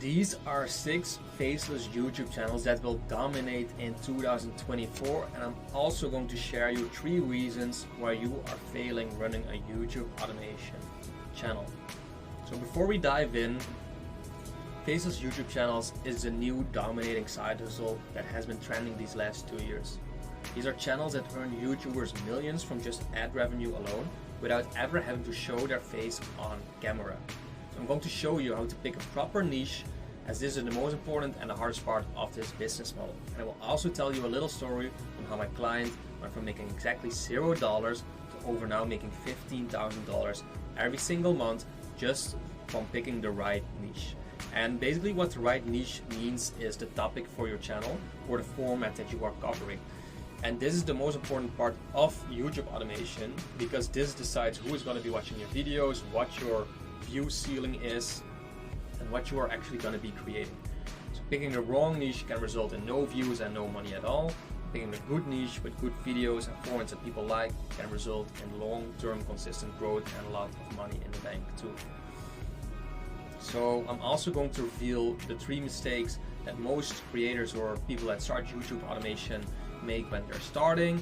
These are 6 faceless YouTube channels that will dominate in 2024, and I'm also going to share you 3 reasons why you are failing running a YouTube automation channel. So before we dive in, faceless YouTube channels is the new dominating side hustle that has been trending these last 2 years. These are channels that earn YouTubers millions from just ad revenue alone without ever having to show their face on camera. I'm going to show you how to pick a proper niche, as this is the most important and the hardest part of this business model. And I will also tell you a little story on how my client went from making exactly $0 to over now making $15,000 every single month just from picking the right niche. And basically what the right niche means is the topic for your channel or the format that you are covering. And this is the most important part of YouTube automation, because this decides who is going to be watching your videos, what your view ceiling is, and what you are actually going to be creating. So picking the wrong niche can result in no views and no money at all. Picking a good niche with good videos and formats that people like can result in long-term consistent growth and a lot of money in the bank too. So I'm also going to reveal the 3 mistakes that most creators or people that start YouTube automation make when they're starting,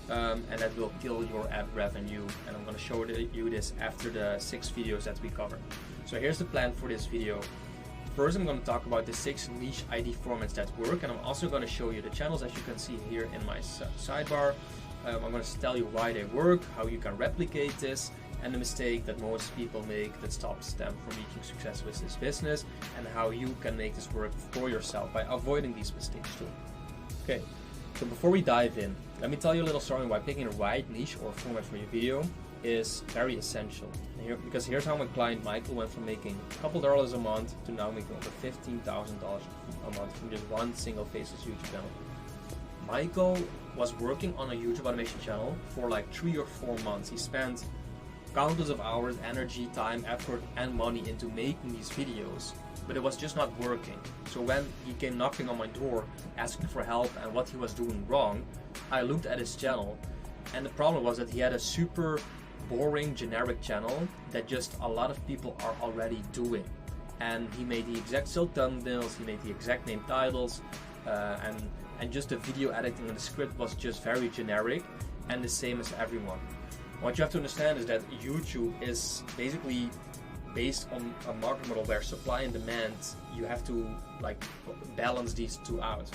and that will kill your ad revenue. And I'm going to show you this after the 6 videos that we cover. So here's the plan for this video. First, I'm going to talk about the 6 niche ID formats that work, and I'm also going to show you the channels, as you can see here in my sidebar. I'm going to tell you why they work, how you can replicate this, and the mistake that most people make that stops them from reaching success with this business, and how you can make this work for yourself by avoiding these mistakes too. Okay, so before we dive in, let me tell you a little story on why picking the right niche or format for your video is very essential. Because here's how my client Michael went from making a couple dollars a month to now making over $15,000 a month from just one single faceless YouTube channel. Michael was working on a YouTube automation channel for like 3 or 4 months. He spent countless of hours, energy, time, effort, and money into making these videos, but it was just not working. So when he came knocking on my door asking for help and what he was doing wrong, I looked at his channel, and the problem was that he had a super boring generic channel that just a lot of people are already doing. And he made the exact same thumbnails, he made the exact name titles, and just the video editing and the script was just very generic and the same as everyone. What you have to understand is that YouTube is basically based on a market model where supply and demand, you have to like balance these two out.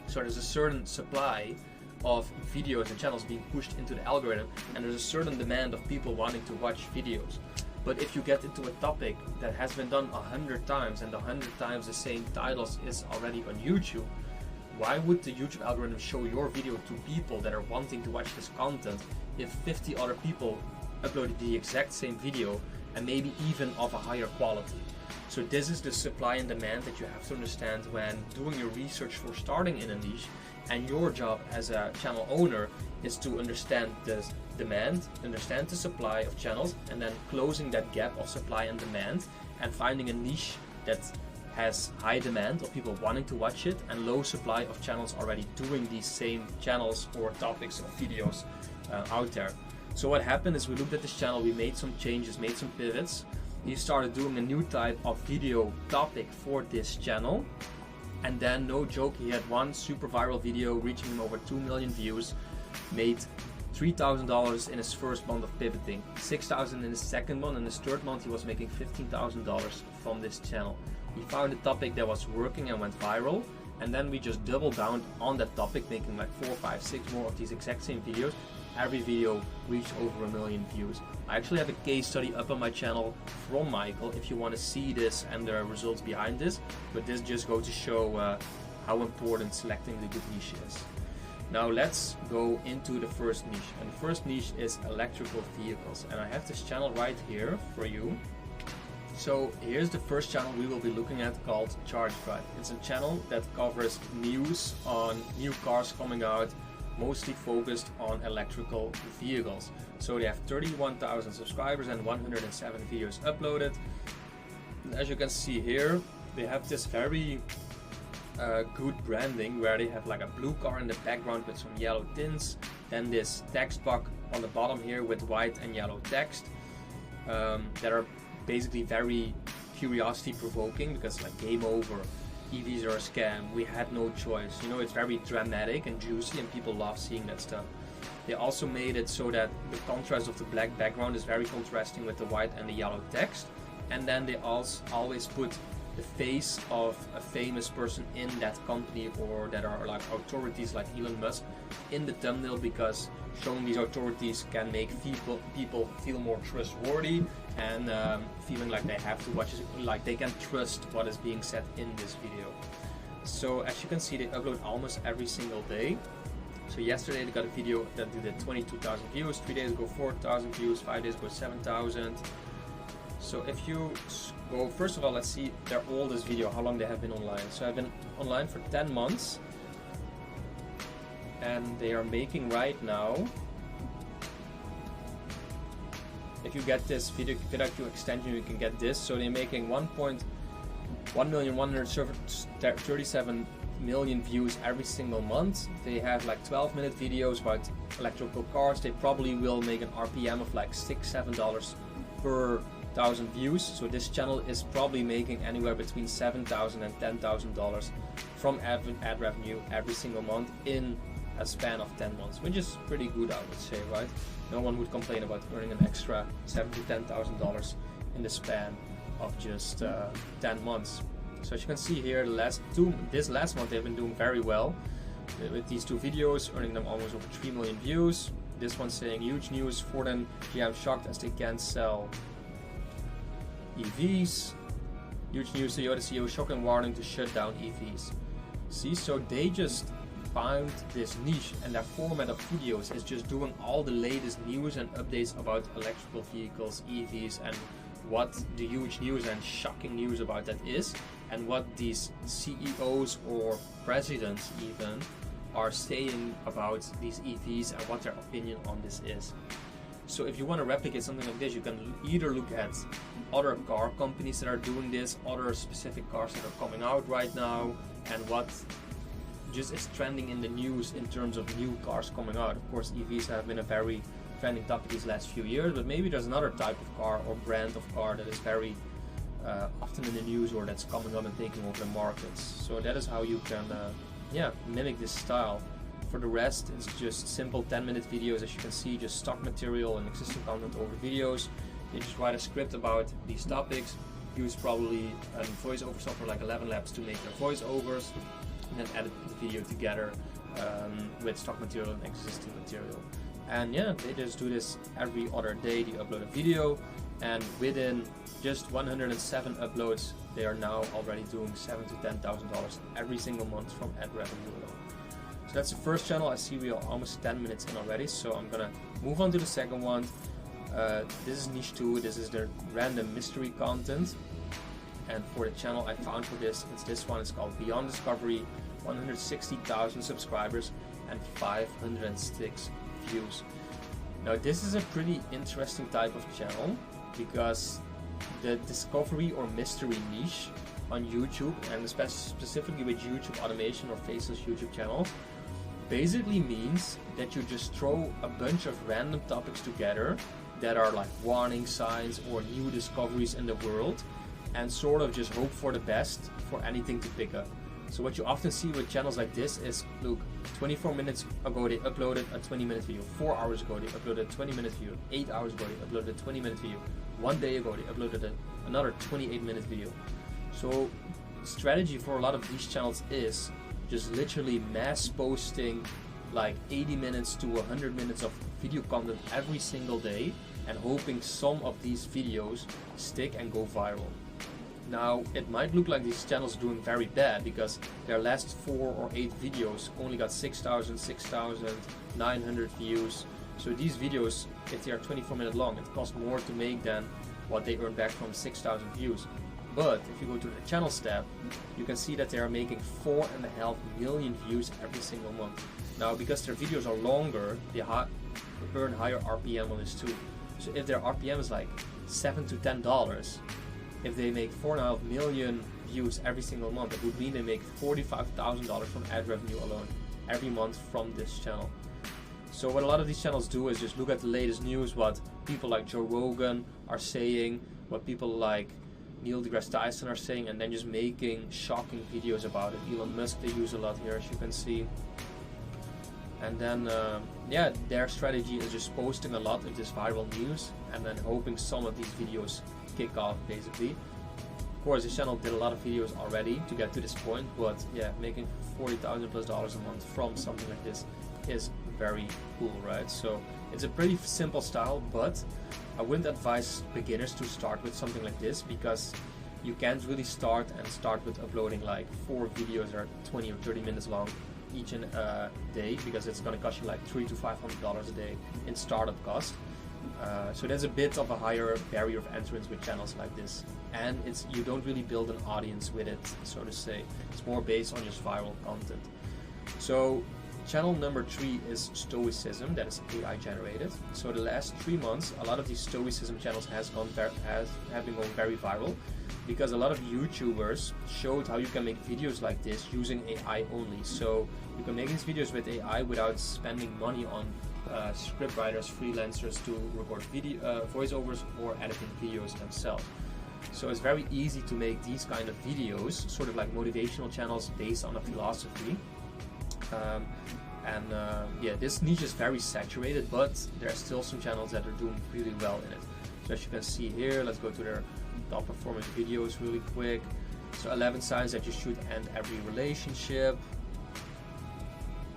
So there's a certain supply of videos and channels being pushed into the algorithm, and there's a certain demand of people wanting to watch videos. But if you get into a topic that has been done 100 times and 100 times the same titles is already on YouTube, why would the YouTube algorithm show your video to people that are wanting to watch this content if 50 other people uploaded the exact same video and maybe even of a higher quality? So this is the supply and demand that you have to understand when doing your research for starting in a niche, and your job as a channel owner is to understand the demand, understand the supply of channels, and then closing that gap of supply and demand and finding a niche that has high demand of people wanting to watch it and low supply of channels already doing these same channels or topics or videos out there. So what happened is we looked at this channel, we made some changes, made some pivots. He started doing a new type of video topic for this channel, and then, no joke, he had one super viral video reaching him over 2 million views, made $3,000 in his first month of pivoting, $6,000 in his second month, and his third month he was making $15,000 from this channel. He found a topic that was working and went viral, and then we just doubled down on that topic, making like 4, 5, 6 more of these exact same videos. Every video reached over 1 million views. I actually have a case study up on my channel from Michael if you want to see this and the results behind this, but this just goes to show how important selecting the good niche is. Now let's go into the first niche, and the first niche is electrical vehicles, and I have this channel right here for you. So here's the first channel we will be looking at, called Charge Drive. It's a channel that covers news on new cars coming out, mostly focused on electrical vehicles. So they have 31,000 subscribers and 107 videos uploaded. And as you can see here, they have this very good branding where they have like a blue car in the background with some yellow tints, then this text box on the bottom here with white and yellow text that are basically very curiosity provoking, because like game over, EVs are a scam, we had no choice. You know, it's very dramatic and juicy and people love seeing that stuff. They also made it so that the contrast of the black background is very contrasting with the white and the yellow text. And then they also always put the face of a famous person in that company, or that are like authorities like Elon Musk, in the thumbnail, because showing these authorities can make people feel more trustworthy and feeling like they have to watch it, like they can trust what is being said in this video. So as you can see, they upload almost every single day. So yesterday they got a video that did 22,000 views, 3 days ago 4,000 views, 5 days ago 7,000. So if you go, first of all, let's see their oldest video, how long they have been online. So I've been online for 10 months. And they are making right now, if you get this video VidIQ extension, you can get this. So they're making 1,137 million views every single month. They have like 12-minute videos about electrical cars. They probably will make an RPM of like $6-7 per 1,000 views. So this channel is probably making anywhere between $7,000 and $10,000 from ad revenue every single month in a span of 10 months, which is pretty good, I would say, right? No one would complain about earning an extra $7,000 to $10,000 in the span of just 10 months. So as you can see here, this last month they've been doing very well with these two videos, earning them almost over 3 million views. This one saying huge news, Ford and GM shocked as they can't sell EVs. Huge news, Toyota CEO shocking warning to shut down EVs. See, so they just found this niche, and their format of videos is just doing all the latest news and updates about electrical vehicles, EVs, and what the huge news and shocking news about that is, and what these CEOs or presidents even are saying about these EVs and what their opinion on this is. So if you want to replicate something like this, you can either look at other car companies that are doing this, other specific cars that are coming out right now, and what just is trending in the news in terms of new cars coming out. Of course, EVs have been a very trending topic these last few years, but maybe there's another type of car or brand of car that is very often in the news, or that's coming up and taking over the markets. So that is how you can mimic this style. For the rest, it's just simple 10-minute videos, as you can see, just stock material and existing content over videos. You just write a script about these topics, use probably a voiceover software like 11 Labs to make their voiceovers, and then edit the video together with stock material and existing material. And yeah, they just do this every other day. They upload a video, and within just 107 uploads, they are now already doing $7,000 to $10,000 every single month from ad revenue alone. So that's the first channel. I see we are almost 10 minutes in already, so I'm gonna move on to the second one. This is niche 2. This is the random mystery content. And for the channel I found for this, it's this one. It's called Beyond Discovery, 160,000 subscribers and 506 views. Now this is a pretty interesting type of channel, because the discovery or mystery niche on YouTube, and specifically with YouTube automation or Faceless YouTube channels, basically means that you just throw a bunch of random topics together that are like warning signs or new discoveries in the world, and sort of just hope for the best for anything to pick up. So what you often see with channels like this is, look, 24 minutes ago they uploaded a 20-minute video, 4 hours ago they uploaded a 20-minute video, 8 hours ago they uploaded a 20-minute video, 1 day ago they uploaded another 28-minute video. So strategy for a lot of these channels is just literally mass posting like 80 minutes to 100 minutes of video content every single day, and hoping some of these videos stick and go viral. Now, it might look like these channels are doing very bad, because their last 4 or 8 videos only got 6,000, 6,900 views. So these videos, if they are 24-minute long, it costs more to make than what they earn back from 6,000 views. But if you go to the channels tab, you can see that they are making 4.5 million views every single month. Now, because their videos are longer, they earn higher RPM on this too. So if their RPM is like $7 to $10, if they make 4.5 million views every single month, it would mean they make $45,000 from ad revenue alone every month from this channel. So what a lot of these channels do is just look at the latest news, what people like Joe Rogan are saying, what people like Neil deGrasse Tyson are saying, and then just making shocking videos about it. Elon Musk, they use a lot here, as you can see. And then, yeah, their strategy is just posting a lot of this viral news and then hoping some of these videos kick off, basically. Of course, this channel did a lot of videos already to get to this point, but yeah, making $40,000+ a month from something like this is very cool, right? So it's a pretty simple style, but I wouldn't advise beginners to start with something like this, because you can't really start with uploading like 4 videos that are 20 or 30 minutes long each day, because it's going to cost you like $300 to $500 a day in startup cost. So there's a bit of a higher barrier of entrance with channels like this, and you don't really build an audience with it, so to say. It's more based on just viral content. So channel number 3 is Stoicism, that is AI generated. So the last 3 months, a lot of these Stoicism channels have been going very viral, because a lot of YouTubers showed how you can make videos like this using AI only. So you can make these videos with AI without spending money on script writers, freelancers to record video voiceovers or editing videos themselves. So it's very easy to make these kind of videos, sort of like motivational channels based on a philosophy. Yeah, this niche is very saturated, but there are still some channels that are doing really well in it. So as you can see here, let's go to their top performance videos really quick. So 11 signs that you should end every relationship,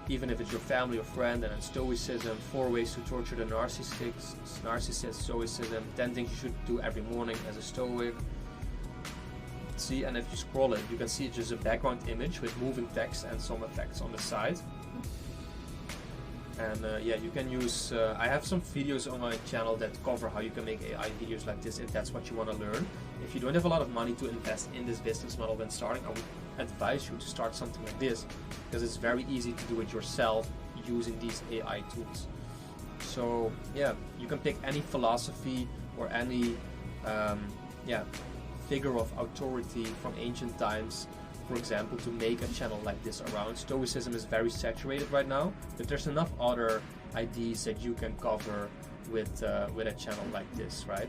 even if it's your family or friend, and then Stoicism, 4 ways to torture the narcissist, Stoicism, 10 things you should do every morning as a Stoic. See, and if you scroll it, you can see it's just a background image with moving text and some effects on the side. And yeah, you can use, I have some videos on my channel that cover how you can make AI videos like this if that's what you want to learn. If you don't have a lot of money to invest in this business model when starting, I would advise you to start something like this, because it's very easy to do it yourself using these AI tools. So yeah, you can pick any philosophy or any figure of authority from ancient times, for example, to make a channel like this around. Stoicism is very saturated right now, but there's enough other ideas that you can cover with a channel like this, right?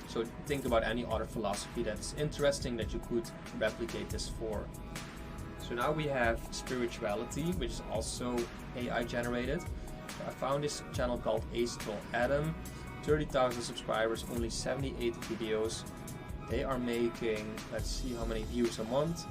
So think about any other philosophy that's interesting that you could replicate this for. So now we have spirituality, which is also AI generated. So I found this channel called Astral Adam, 30,000 subscribers, only 78 videos. They are making, let's see how many views a month.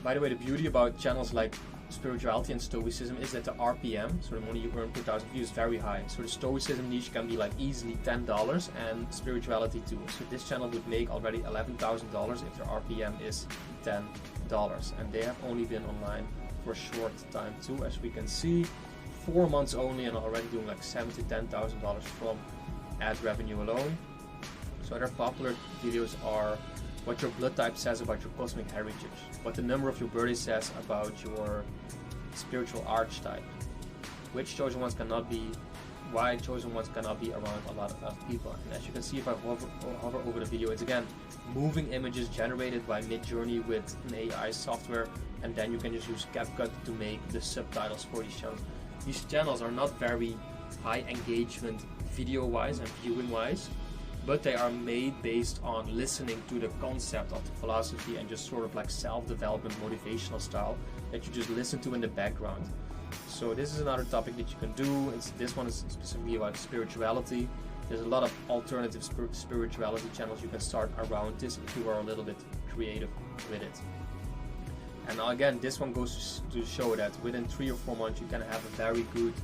By the way, the beauty about channels like spirituality and Stoicism is that the RPM, so the money you earn per 1,000 views, is very high. So the Stoicism niche can be like easily $10, and spirituality too. So this channel would make already $11,000 if their RPM is $10. And they have only been online for a short time too, as we can see. 4 months only, and already doing like $7,000 to $10,000 from ad revenue alone. So other popular videos are what your blood type says about your cosmic heritage, what the number of your birthday says about your spiritual archetype, which chosen ones cannot be, why chosen ones cannot be around a lot of people. And as you can see, if I hover over the video, it's again moving images generated by Midjourney with an AI software, and then you can just use CapCut to make the subtitles for these channels. These channels are not very high engagement video-wise and viewing-wise, but they are made based on listening to the concept of the philosophy and just sort of like self-development motivational style that you just listen to in the background. So this is another topic that you can do. This one is specifically about spirituality. There's a lot of alternative spirituality channels you can start around this if you are a little bit creative with it. And now again, this one goes to show that within 3 or 4 months you can have a very good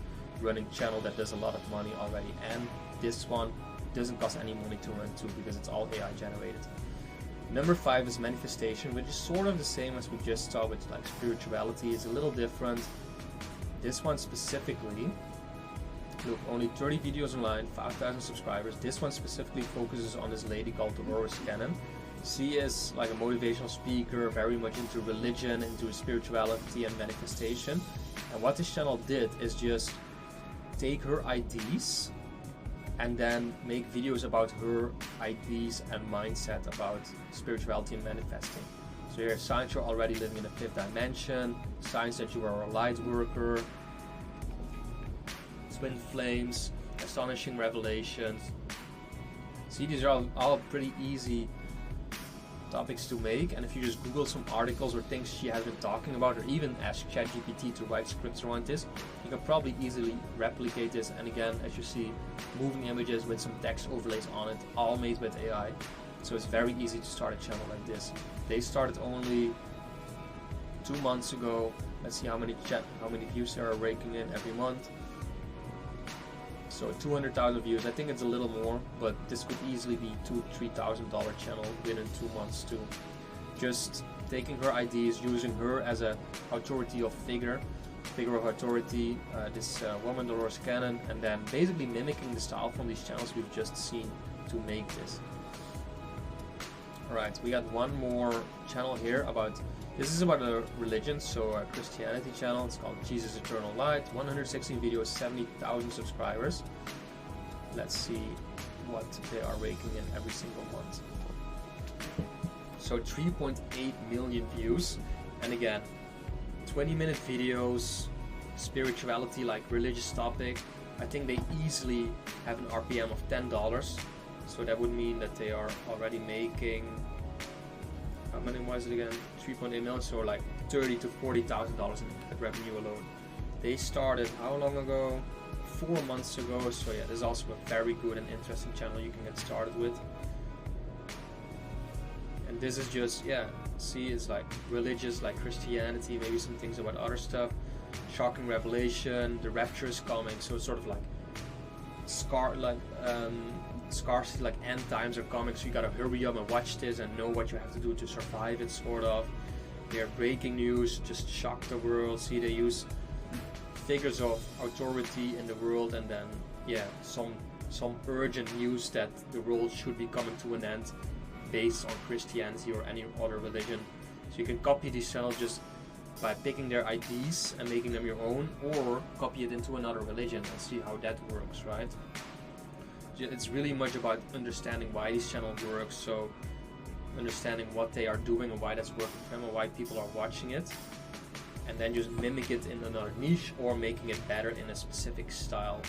running channel that does a lot of money already. And this one doesn't cost any money to run too, because it's all AI generated. Number 5 is manifestation, which is sort of the same as we just saw with like spirituality. It's a little different. This one specifically, look, only 30 videos online, 5,000 subscribers. This one specifically focuses on this lady called Dolores Cannon. She is like a motivational speaker, very much into religion, into spirituality and manifestation. And what this channel did is just take her ideas and then make videos about her ideas and mindset about spirituality and manifesting. So here are signs you're already living in the 5th dimension, signs that you are a light worker, twin flames, astonishing revelations. See, these are all pretty easy topics to make, and if you just Google some articles or things she has been talking about, or even ask ChatGPT to write scripts around this, you can probably easily replicate this. And again, as you see, moving images with some text overlays on it, all made with AI. So it's very easy to start a channel like this. They started only 2 months ago. Let's see how many views they are raking in every month. So 200,000 views. I think it's a little more, but this could easily be $2,000-3,000 channel within 2 months too. Just taking her ideas, using her as a figure of authority, this woman Dolores Cannon, and then basically mimicking the style from these channels we've just seen to make this. Alright, we got one more channel here this is about a religion, so a Christianity channel. It's called Jesus Eternal Light. 116 videos, 70,000 subscribers. Let's see what they are raking in every single month. So 3.8 million views, and again, 20-minute videos, spirituality, like religious topic. I think they easily have an RPM of $10. So that would mean that they are already making, how many was it again? 3.8 million, so like $30,000 to $40,000 in revenue alone. They started how long ago? 4 months ago. So yeah, this is also a very good and interesting channel you can get started with. And this is just, yeah, see, it's like religious, like Christianity, maybe some things about other stuff. Shocking revelation, the rapture is coming, so it's sort of like scarcity, like end times are coming, so you gotta hurry up and watch this and know what you have to do to survive it, sort of. They're breaking news, just shock the world. See, they use figures of authority in the world, and then yeah, some urgent news that the world should be coming to an end based on Christianity or any other religion. So you can copy these channels just by picking their IDs and making them your own, or copy it into another religion and see how that works, right? It's really much about understanding why these channels work, so understanding what they are doing and why that's working for them and why people are watching it, and then just mimic it in another niche or making it better in a specific style.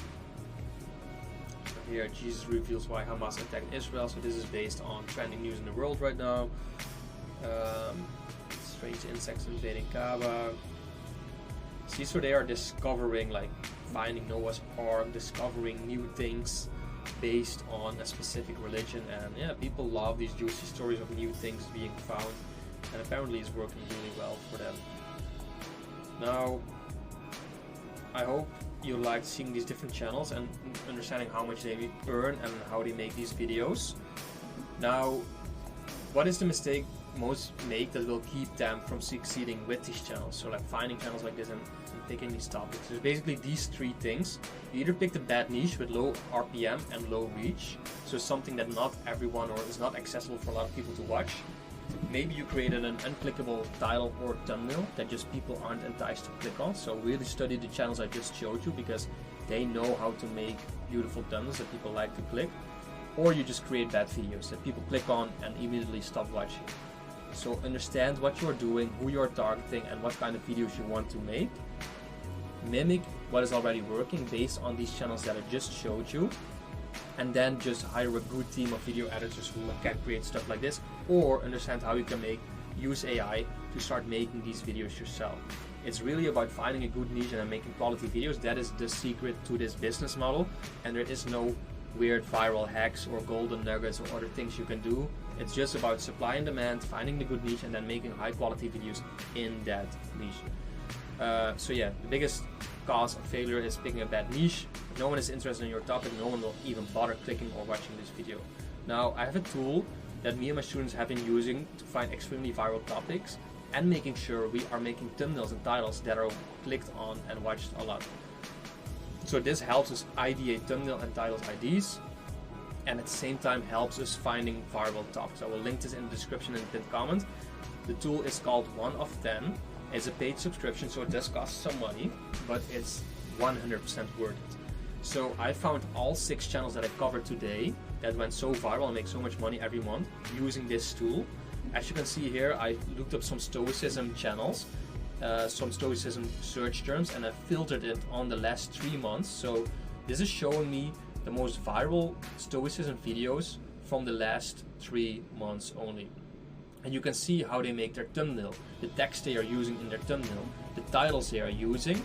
So here, Jesus reveals why Hamas attacked Israel, so this is based on trending news in the world right now. Strange insects invading Kaaba. See, so they are discovering, like finding Noah's Ark, discovering new things based on a specific religion, and yeah, people love these juicy stories of new things being found, and apparently it's working really well for them. Now, I hope you liked seeing these different channels and understanding how much they earn and how they make these videos. Now, what is the mistake most make that will keep them from succeeding with these channels? So like finding channels like this and picking these topics. There's basically these three things. You either pick the bad niche with low RPM and low reach, so something that not everyone or is not accessible for a lot of people to watch. Maybe you created an unclickable title or thumbnail that just people aren't enticed to click on. So really study the channels I just showed you, because they know how to make beautiful thumbnails that people like to click. Or you just create bad videos that people click on and immediately stop watching. So understand what you're doing, who you're targeting, and what kind of videos you want to make. Mimic what is already working based on these channels that I just showed you, and then just hire a good team of video editors who can create stuff like this, or understand how you can use AI to start making these videos yourself. It's really about finding a good niche and making quality videos. That is the secret to this business model, and there is no weird viral hacks or golden nuggets or other things you can do. It's just about supply and demand, finding the good niche, and then making high quality videos in that niche. So yeah, the biggest cause of failure is picking a bad niche. If no one is interested in your topic, no one will even bother clicking or watching this video. Now, I have a tool that me and my students have been using to find extremely viral topics and making sure we are making thumbnails and titles that are clicked on and watched a lot. So this helps us ideate thumbnail and titles IDs, and at the same time helps us finding viral topics. I will link this in the description and pinned comment. The tool is called 1 of 10. It's a paid subscription, so it does cost some money, but it's 100% worth it. So I found all 6 channels that I covered today that went so viral and make so much money every month using this tool. As you can see here, I looked up some Stoicism channels, some Stoicism search terms, and I filtered it on the last 3 months. So this is showing me the most viral Stoicism videos from the last 3 months only. and you can see how they make their thumbnail, the text they are using in their thumbnail, the titles they are using,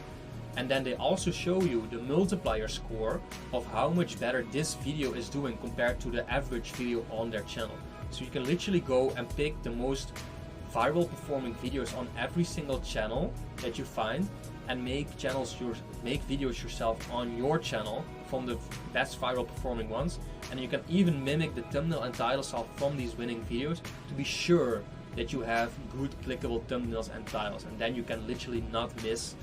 and then they also show you the multiplier score of how much better this video is doing compared to the average video on their channel. So you can literally go and pick the most viral performing videos on every single channel that you find and make videos yourself on your channel from the best viral performing ones, and you can even mimic the thumbnail and title style from these winning videos to be sure that you have good clickable thumbnails and titles, and then you can literally not miss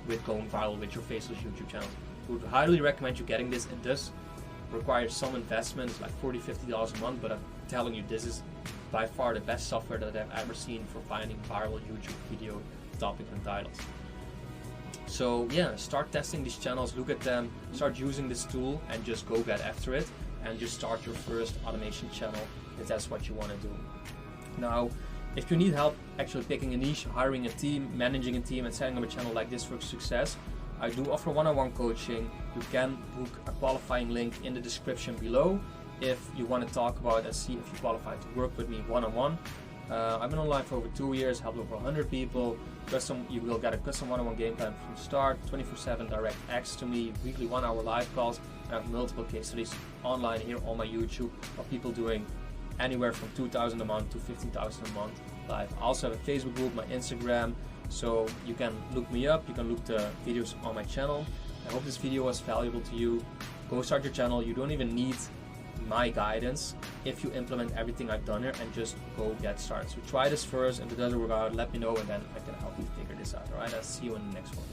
with going viral with your Faceless YouTube channel. I would highly recommend you getting this. It does require some investments, like $40-50 a month, but I'm telling you, this is by far the best software that I've ever seen for finding viral YouTube video topics and titles. So yeah, start testing these channels, look at them, start using this tool, and just go get after it, and just start your first automation channel if that's what you want to do. Now, if you need help actually picking a niche, hiring a team, managing a team, and setting up a channel like this for success, I do offer one-on-one coaching. You can book a qualifying link in the description below if you want to talk about and see if you qualify to work with me one-on-one. I've been online for over 2 years, helped over 100 people. You will get a custom one-on-one game plan from start, 24/7 direct access to me, weekly 1-hour live calls, and I have multiple case studies online here on my YouTube of people doing anywhere from $2,000 a month to $15,000 a month live. I also have a Facebook group, my Instagram, so you can look me up, you can look the videos on my channel. I hope this video was valuable to you. Go start your channel. You don't even need my guidance if you implement everything I've done here, and just go get started. So try this first. If it doesn't work out, let me know, and then I can help you figure this out. Alright, I'll see you in the next one.